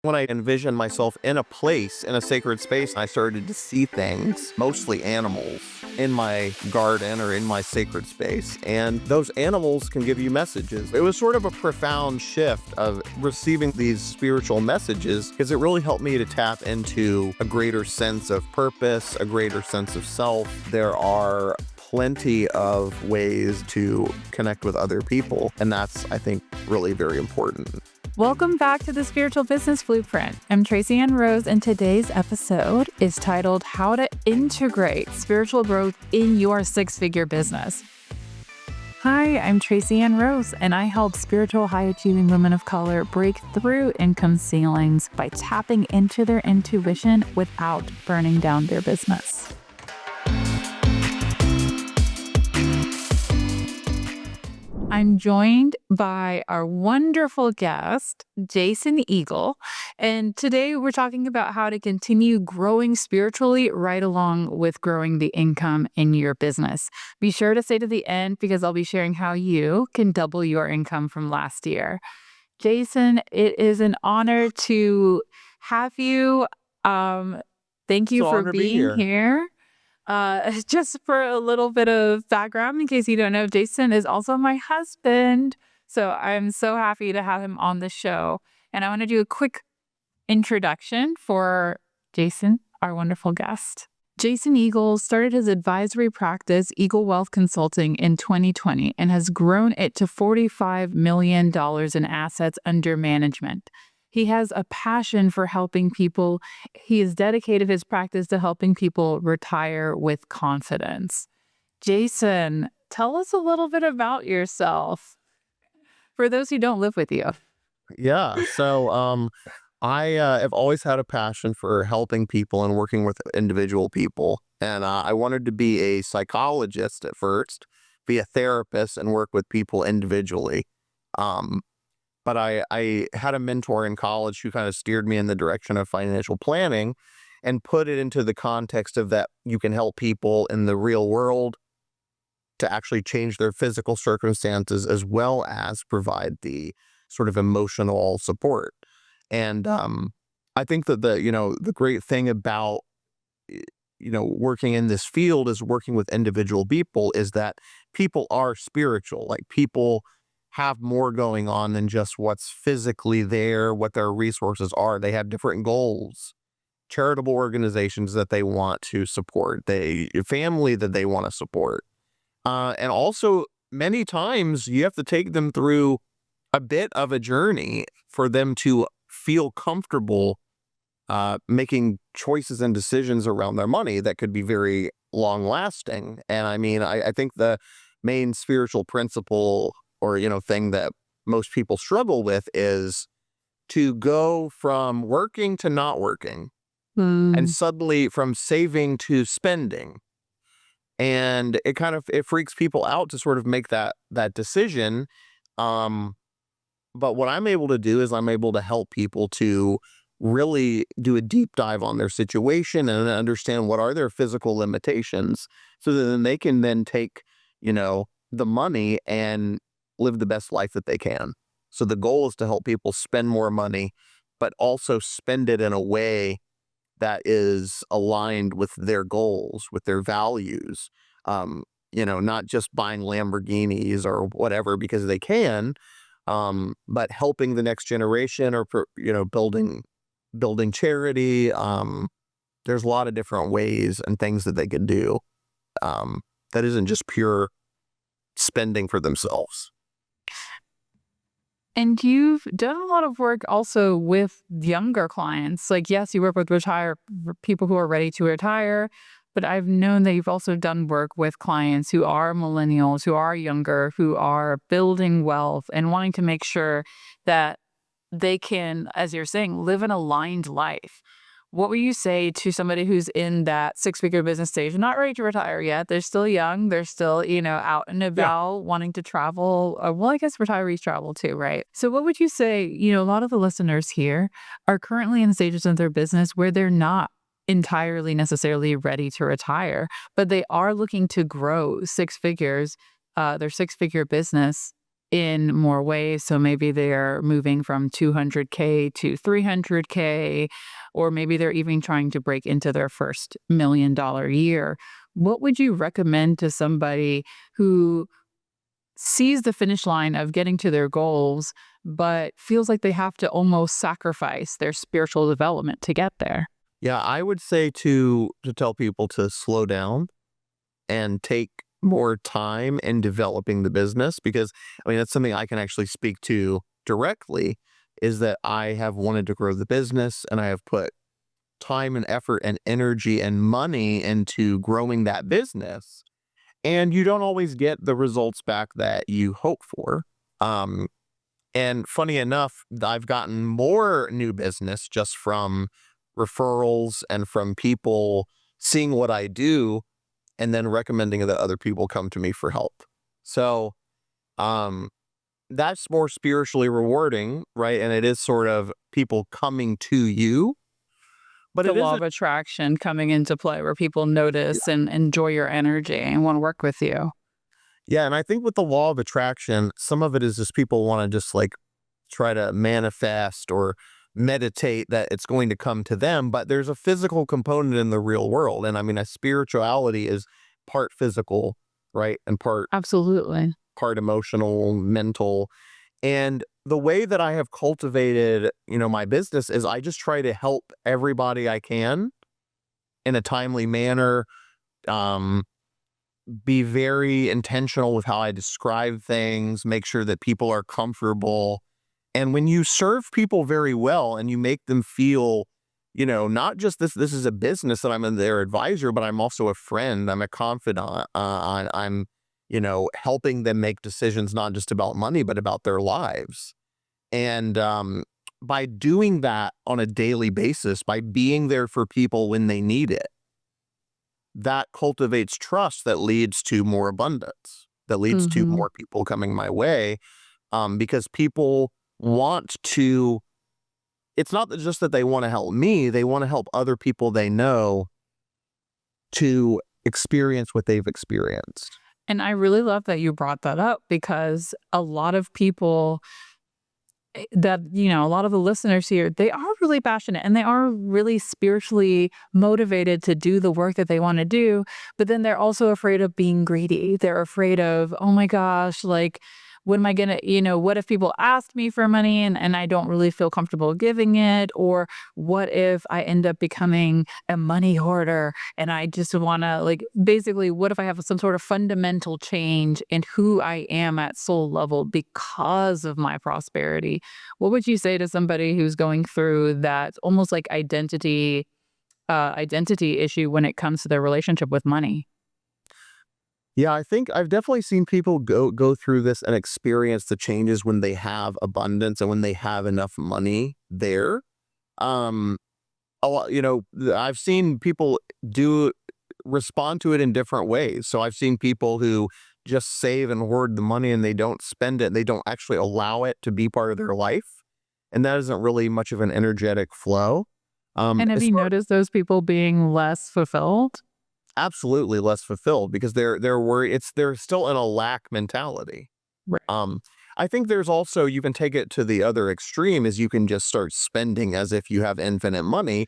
When I envisioned myself in a place, in a sacred space, I started to see things, mostly animals, in my garden or in my sacred space. And those animals can give you messages. It was sort of a profound shift of receiving these spiritual messages because it really helped me to tap into a greater sense of purpose, a greater sense of self. There are plenty of ways to connect with other people. And that's, I think, really very important. Welcome back to the Spiritual Business Blueprint. I'm Tracy Ann Rose, and today's episode is titled How to Integrate Spiritual Growth in Your Six-Figure Business. Hi, I'm Tracy Ann Rose, and I help spiritual high-achieving women of color break through income ceilings by tapping into their intuition without burning down their business. I'm joined by our wonderful guest, Jason Eagle, and today we're talking about how to continue growing spiritually right along with growing the income in your business. Be sure to stay to the end because I'll be sharing how you can double your income from last year. Jason, it is an honor to have you. Thank you for being here. Just for a little bit of background, in case you don't know, Jason is also my husband. So I'm so happy to have him on the show. And I want to do a quick introduction for Jason, our wonderful guest. Jason Eagle started his advisory practice, Eagle Wealth Consulting, in 2020 and has grown it to $45 million in assets under management. He has a passion for helping people. He has dedicated his practice to helping people retire with confidence. Jason, tell us a little bit about yourself for those who don't live with you. Yeah. So I have always had a passion for helping people and working with individual people. And I wanted to be a psychologist at first, be a therapist and work with people individually. But I had a mentor in college who kind of steered me in the direction of financial planning and put it into the context of that you can help people in the real world to actually change their physical circumstances as well as provide the sort of emotional support. And I think that the great thing about working in this field is working with individual people is that people are spiritual. Like people have more going on than just what's physically there, what their resources are. They have different goals, charitable organizations that they want to support, family that they want to support. And also many times you have to take them through a bit of a journey for them to feel comfortable making choices and decisions around their money that could be very long lasting. And I mean, I think the main spiritual principle or, thing that most people struggle with is to go from working to not working and suddenly from saving to spending. And it freaks people out to sort of make that decision. But what I'm able to do is I'm able to help people to really do a deep dive on their situation and understand what are their physical limitations so that then they can then take, the money and live the best life that they can. So the goal is to help people spend more money, but also spend it in a way that is aligned with their goals, with their values. Not just buying Lamborghinis or whatever because they can, but helping the next generation or building charity. There's a lot of different ways and things that they could do that isn't just pure spending for themselves. And you've done a lot of work also with younger clients. Like, yes, you work with people who are ready to retire, but I've known that you've also done work with clients who are millennials, who are younger, who are building wealth and wanting to make sure that they can, as you're saying, live an aligned life. What would you say to somebody who's in that six-figure business stage, not ready to retire yet? They're still young. They're still, out and about, wanting to travel. Well, I guess retirees travel too, right? So what would you say, a lot of the listeners here are currently in stages of their business where they're not entirely necessarily ready to retire, but they are looking to grow six figures, their six-figure business. in more ways. So maybe they're moving from 200K to 300K, or maybe they're even trying to break into their first $1 million year. What would you recommend to somebody who sees the finish line of getting to their goals, but feels like they have to almost sacrifice their spiritual development to get there? Yeah, I would say to tell people to slow down and take more time in developing the business, because I mean that's something I can actually speak to directly, is that I have wanted to grow the business and I have put time and effort and energy and money into growing that business, and you don't always get the results back that you hope for. Um and funny enough, I've gotten more new business just from referrals and from people seeing what I do and then recommending that other people come to me for help. So, um, that's more spiritually rewarding, right? And it is sort of people coming to you, but The it law of isn't. attraction coming into play where people notice and enjoy your energy and want to work with you. Yeah, and I think with the law of attraction, some of it is just people want to just like try to manifest or meditate that it's going to come to them, but there's a physical component in the real world. And I mean, a spirituality is part physical, right? And Absolutely. part emotional, mental. And the way that I have cultivated, my business is I just try to help everybody I can in a timely manner. Um, be very intentional with how I describe things, make sure that people are comfortable. And when you serve people very well and you make them feel, not just this is a business that I'm their advisor, but I'm also a friend, I'm a confidant, I'm, helping them make decisions not just about money, but about their lives. And by doing that on a daily basis, by being there for people when they need it, that cultivates trust that leads to more abundance, that leads to Mhm. more people coming my way, because people want to. It's not just that they want to help me; they want to help other people they know to experience what they've experienced. And I really love that you brought that up because a lot of people a lot of the listeners here, they are really passionate and they are really spiritually motivated to do the work that they want to do. But then they're also afraid of being greedy. They're afraid of, oh my gosh, like, what am I gonna, what if people ask me for money and I don't really feel comfortable giving it? Or what if I end up becoming a money hoarder and I just wanna, like, basically, what if I have some sort of fundamental change in who I am at soul level because of my prosperity? What would you say to somebody who's going through that almost like identity issue when it comes to their relationship with money? Yeah, I think I've definitely seen people go through this and experience the changes when they have abundance and when they have enough money there. Um, a lot, I've seen people do respond to it in different ways. So I've seen people who just save and hoard the money and they don't spend it. They don't actually allow it to be part of their life. And that isn't really much of an energetic flow. And have As you far noticed those people being less fulfilled? absolutely less fulfilled because they're worried. They're still in a lack mentality. Right. Um, I think there's also, you can take it to the other extreme, is you can just start spending as if you have infinite money,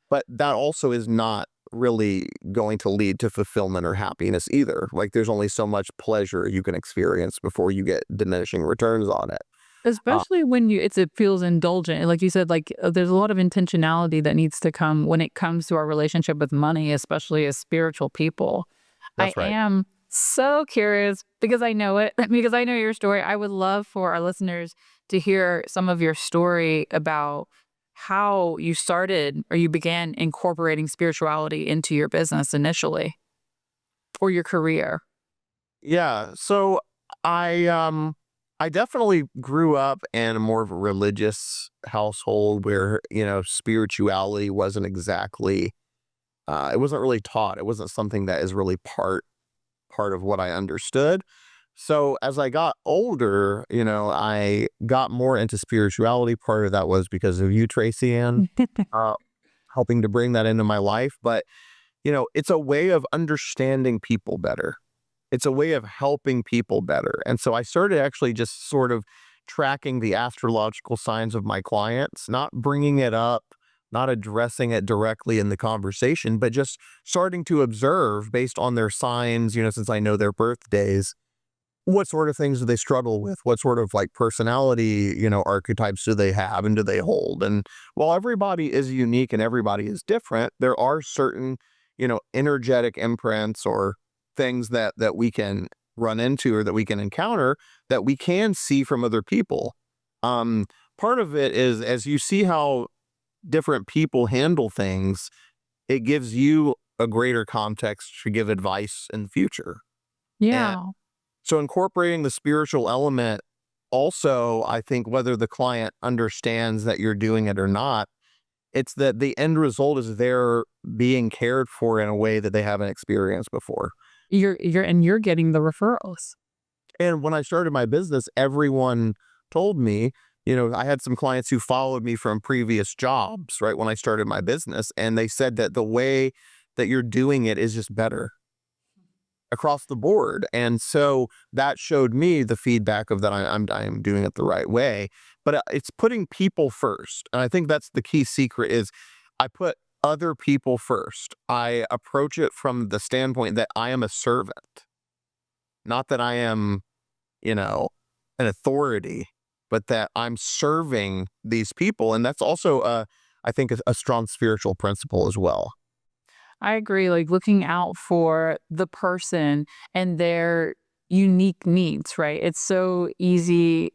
but that also is not really going to lead to fulfillment or happiness either. Like there's only so much pleasure you can experience before you get diminishing returns on it. Uh, Especially when it feels indulgent. Like you said, like, there's a lot of intentionality that needs to come when it comes to our relationship with money, especially as spiritual people. I that's right. am so curious because I know it, because I know your story. I would love for our listeners to hear some of your story about how you started or you began incorporating spirituality into your business initially or your career. Yeah. So I definitely grew up in a more of a religious household where, spirituality wasn't exactly it wasn't really taught. It wasn't something that is really part of what I understood. So as I got older, I got more into spirituality. Part of that was because of you, Tracy Ann, uh, helping to bring that into my life. But, it's a way of understanding people better. It's a way of helping people better. And so I started actually just sort of tracking the astrological signs of my clients, not bringing it up, not addressing it directly in the conversation, but just starting to observe based on their signs, since I know their birthdays, what sort of things do they struggle with? What sort of like personality, archetypes do they have and do they hold? And while everybody is unique and everybody is different, there are certain, energetic imprints or things that we can run into or that we can encounter that we can see from other people. Um, Part of it is as you see how different people handle things, it gives you a greater context to give advice in the future. And Yeah. so incorporating the spiritual element also, I think whether the client understands that you're doing it or not, it's that the end result is they're being cared for in a way that they haven't experienced before. You're getting the referrals. And when I started my business, everyone told me, I had some clients who followed me from previous jobs, right, when I started my business, and they said that the way that you're doing it is just better across the board. And so that showed me the feedback of that I'm doing it the right way. But it's putting people first. And I think that's the key secret is I put other people first. I approach it from the standpoint that I am a servant, not that I am, you know, an authority, but that I'm serving these people. And that's also, I think, a strong spiritual principle as well. I agree, like, looking out for the person and their unique needs, right? It's so easy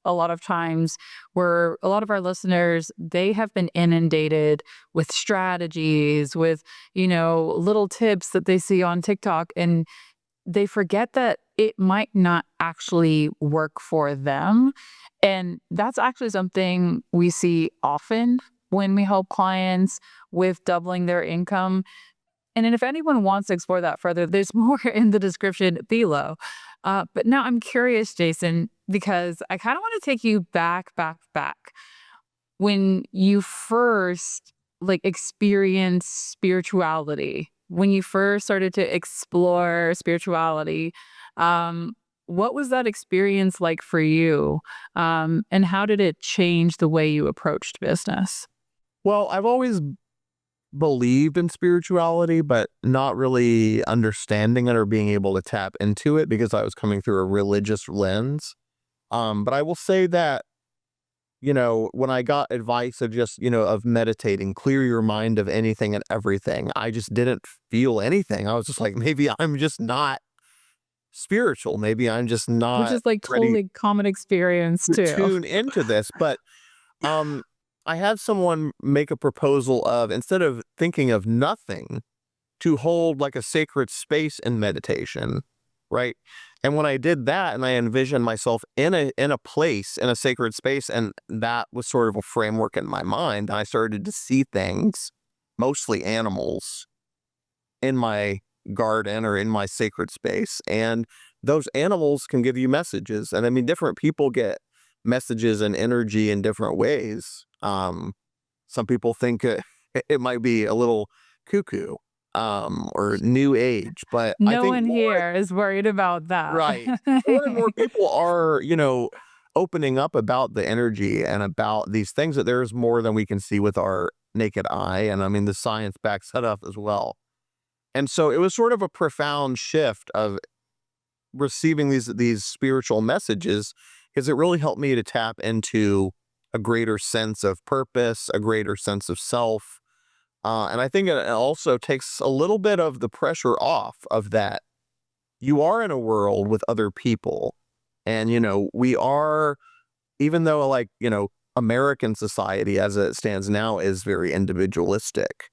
a lot of times where a lot of our listeners, they have been inundated with strategies, with, little tips that they see on TikTok, and they forget that it might not actually work for them. And that's actually something we see often when we help clients with doubling their income. And then if anyone wants to explore that further, there's more in the description below. But now I'm curious, Jason, because I kind of want to take you back. When you first experienced spirituality, when you first started to explore spirituality, um, what was that experience like for you? And how did it change the way you approached business? Well, I've always believed in spirituality, but not really understanding it or being able to tap into it because I was coming through a religious lens. But I will say that, when I got advice of just, of meditating, clear your mind of anything and everything, I just didn't feel anything. I was just like, maybe I'm just not spiritual. Maybe I'm just Which not is ready totally common experience to too. tune into this. But um, I had someone make a proposal of instead of thinking of nothing, to hold like a sacred space in meditation, right? And when I did that and I envisioned myself in a place, in a sacred space, and that was sort of a framework in my mind, I started to see things, mostly animals, in my garden or in my sacred space. And those animals can give you messages. And I mean, different people get messages and energy in different ways. Some people think it might be a little cuckoo or new age, but I No think one here is worried about that. right. More and more people are, opening up about the energy and about these things that there's more than we can see with our naked eye. And I mean, the science backs that up as well. And so it was sort of a profound shift of receiving these spiritual messages because it really helped me to tap into a greater sense of purpose, a greater sense of self. And I think it also takes a little bit of the pressure off of that. You are in a world with other people. And, we are, even though American society as it stands now is very individualistic,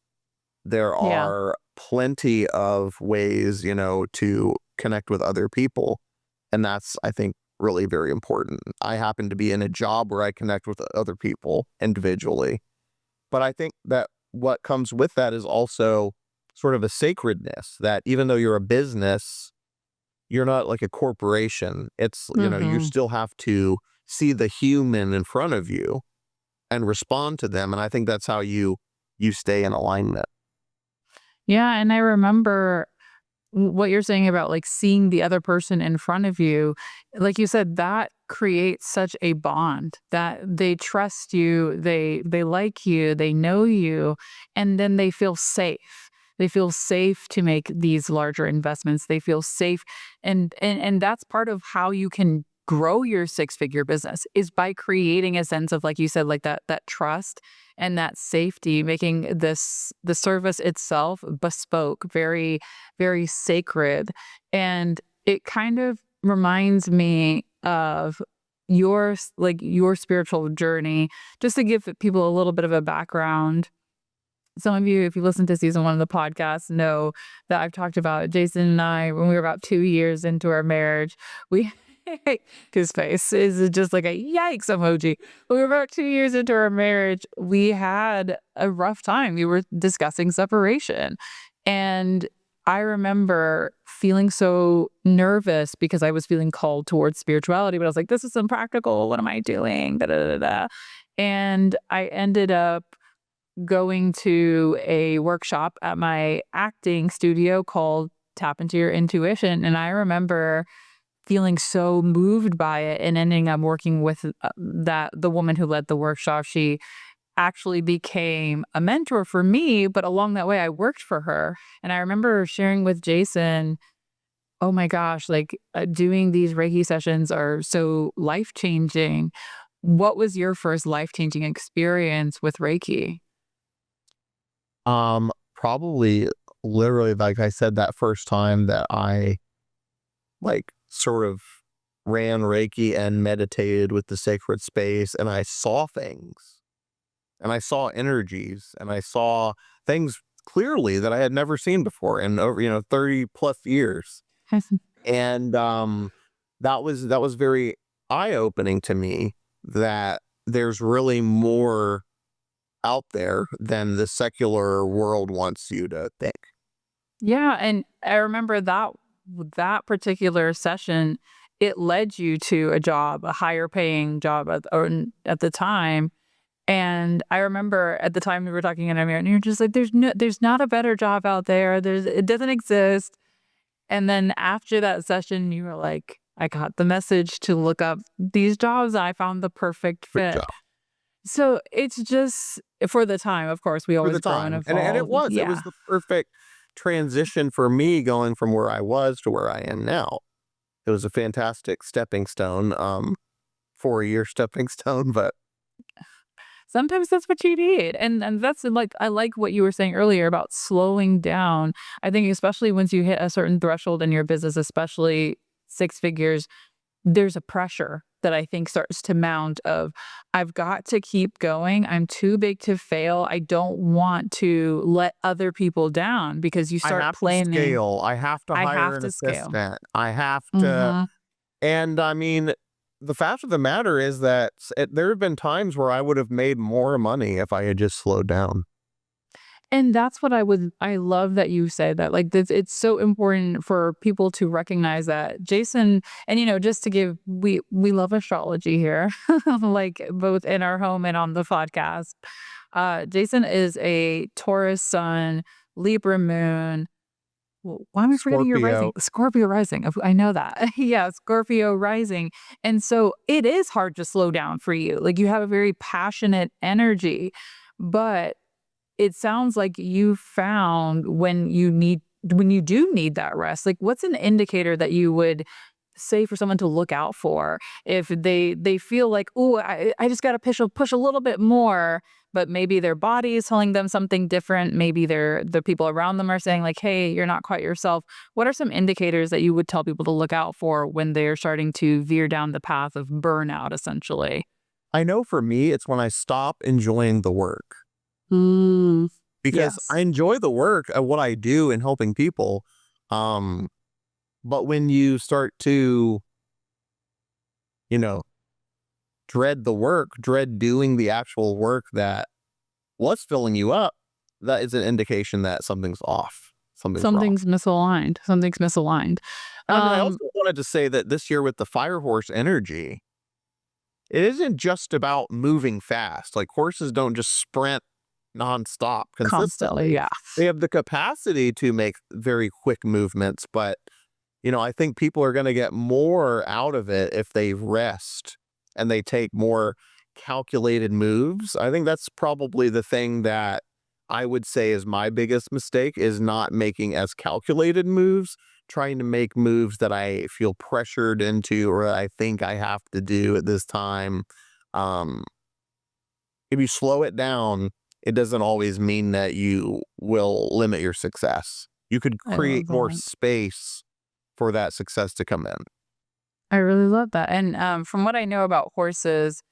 there Yeah. are plenty of ways, to connect with other people. And that's, I think, really very important. I happen to be in a job where I connect with other people individually. But I think that what comes with that is also sort of a sacredness that even though you're a business, you're not like a corporation. It's, you Mhm. still have to see the human in front of you and respond to them. And I think that's how you stay in alignment. Yeah, and I remember what you're saying about, like, seeing the other person in front of you, like you said, that creates such a bond that they trust you, they like you, they know you, and then they feel safe. They feel safe to make these larger investments. They feel safe, and that's part of how you can grow your six-figure business is by creating a sense of, like you said, like that trust and that safety, making the service itself bespoke, very very sacred. And it kind of reminds me of like your spiritual journey. Just to give people a little bit of a background, some of you, if you listen to season 1 of the podcast, know that I've talked about Jason and I when we were about 2 years into our marriage. We his face is just like a yikes emoji. We were about 2 years into our marriage. We had a rough time. We were discussing separation. And I remember feeling so nervous because I was feeling called towards spirituality, but I was like, this is impractical. What am I doing? Da, da, da, da. And I ended up going to a workshop at my acting studio called Tap Into Your Intuition. And I remember feeling so moved by it and ending up working with the woman who led the workshop. She actually became a mentor for me, but along that way, I worked for her. And I remember sharing with Jason, oh my gosh, like doing these Reiki sessions are so life changing. What was your first life changing experience with Reiki? Probably literally, like I said, that first time that I like sort of ran Reiki and meditated with the sacred space, and I saw things and I saw energies and I saw things clearly that I had never seen before in over, 30 plus years. And that was very eye-opening to me that there's really more out there than the secular world wants you to think. Yeah, and I remember that particular session, it led you to a job, a higher paying job at the time. And I remember at the time we were talking in our mirror, and you're just like, there's not a better job out there. It doesn't exist. And then after that session, you were like, I got the message to look up these jobs. I found the perfect Good fit. job. So it's just for the time, of course, we For always the grow and time, and it evolve. was it Yeah. was the perfect transition for me going from where I was to where I am now. It was a fantastic stepping stone, 4-year stepping stone, but Sometimes that's what you need, and that's, like I like what you were saying earlier about slowing down. I think especially once you hit a certain threshold in your business, especially 6 figures, there's a pressure that I think starts to mount of, "I've got to keep going. I'm too big to fail. I don't want to let other people down," because you I start have to planning, scale, I have to "I hire have an to scale." assistant, I have to. Mhm. And I mean, the fact of the matter is that there have been times where I would have made more money if I had just slowed down. And that's what I love that you say that, like, this it's so important for people to recognize that Jason and, just to give we love astrology here, like, both in our home and on the podcast. Jason is a Taurus sun, Libra moon. Why am I forgetting your rising? Scorpio. Scorpio rising. I know that. Yeah, Scorpio rising. And so it is hard to slow down for you. Like, you have a very passionate energy, but it sounds like you found when you do need that rest, like, what's an indicator that you would say for someone to look out for if they feel like, oh, I just gotta push a little bit more, but maybe their body is telling them something different. Maybe the people around them are saying like, hey, you're not quite yourself. What are some indicators that you would tell people to look out for when they're starting to veer down the path of burnout, essentially? I know for me, it's when I stop enjoying the work, Mm, because I yes. enjoy the work of what I do in helping people. Um, but when you start to, you know, dread the work, dread doing the actual work that was filling you up, that is an indication that something's off, something's wrong. Something's misaligned. Something's misaligned. And I mean, I Um, also wanted to say that this year with the fire horse energy, it isn't just about moving fast. Like horses don't just sprint nonstop Constantly, consistently. yeah. They have the capacity to make very quick movements, but I think people are going to get more out of it if they rest and they take more calculated moves. I think that's probably the thing that I would say is my biggest mistake, is not making as calculated moves, trying to make moves that I feel pressured into or I think I have to do at this time. Um, if you slow it down, it doesn't always mean that you will limit your success. You could I create love more that. space for that success to come in. I really love that, and, from what I know about horses,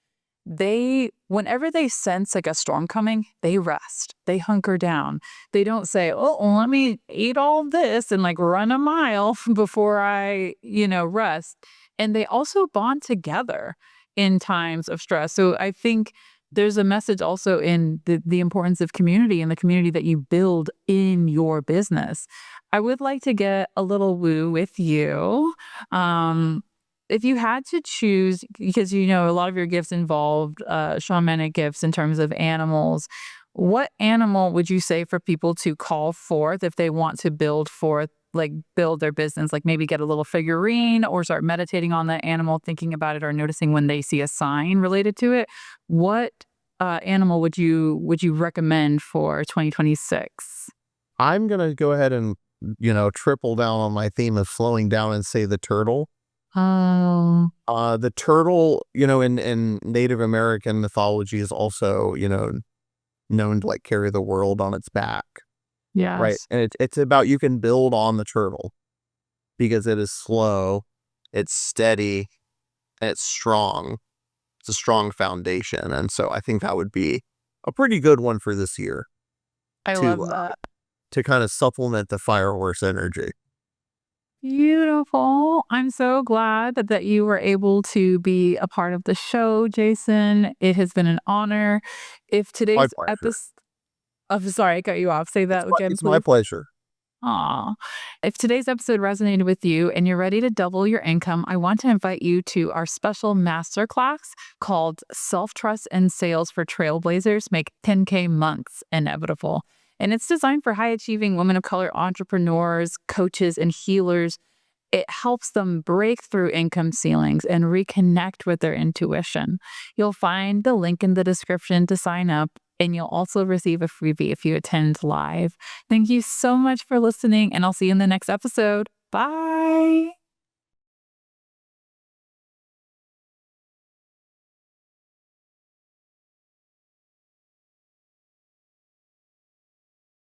they whenever they sense, like, a storm coming, they rest. They hunker down. They don't say, "Oh, well, let me eat all this and, like, run a mile before I, rest." And they also bond together in times of stress. So I think there's a message also in the importance of community and the community that you build in your business. I would like to get a little woo with you. Um, if you had to choose, because a lot of your gifts involved shamanic gifts in terms of animals, what animal would you say for people to call forth if they want to build forth, like build their business, like maybe get a little figurine or start meditating on the animal, thinking about it or noticing when they see a sign related to it? What animal would you recommend for 2026? I'm gonna go ahead and, triple down on my theme of slowing down and say the turtle. Oh, The turtle, in Native American mythology is also, known to like carry the world on its back, right? yes. And it's about, you can build on the turtle because it is slow, it's steady, and it's strong. It's a strong foundation. And so I think that would be a pretty good one for this year I to love that. kind of supplement the fire horse energy. Beautiful. I'm so glad that you were able to be a part of the show, Jason. It has been an honor. If My today's pleasure. episode, I'm sorry, I cut you off. Say that again, It's my please. pleasure. Aw. If today's episode resonated with you and you're ready to double your income, I want to invite you to our special masterclass called Self Trust and Sales for Trailblazers Make 10K Months Inevitable. And it's designed for high achieving women of color entrepreneurs, coaches, and healers. It helps them break through income ceilings and reconnect with their intuition. You'll find the link in the description to sign up, and you'll also receive a freebie if you attend live. Thank you so much for listening, and I'll see you in the next episode. Bye.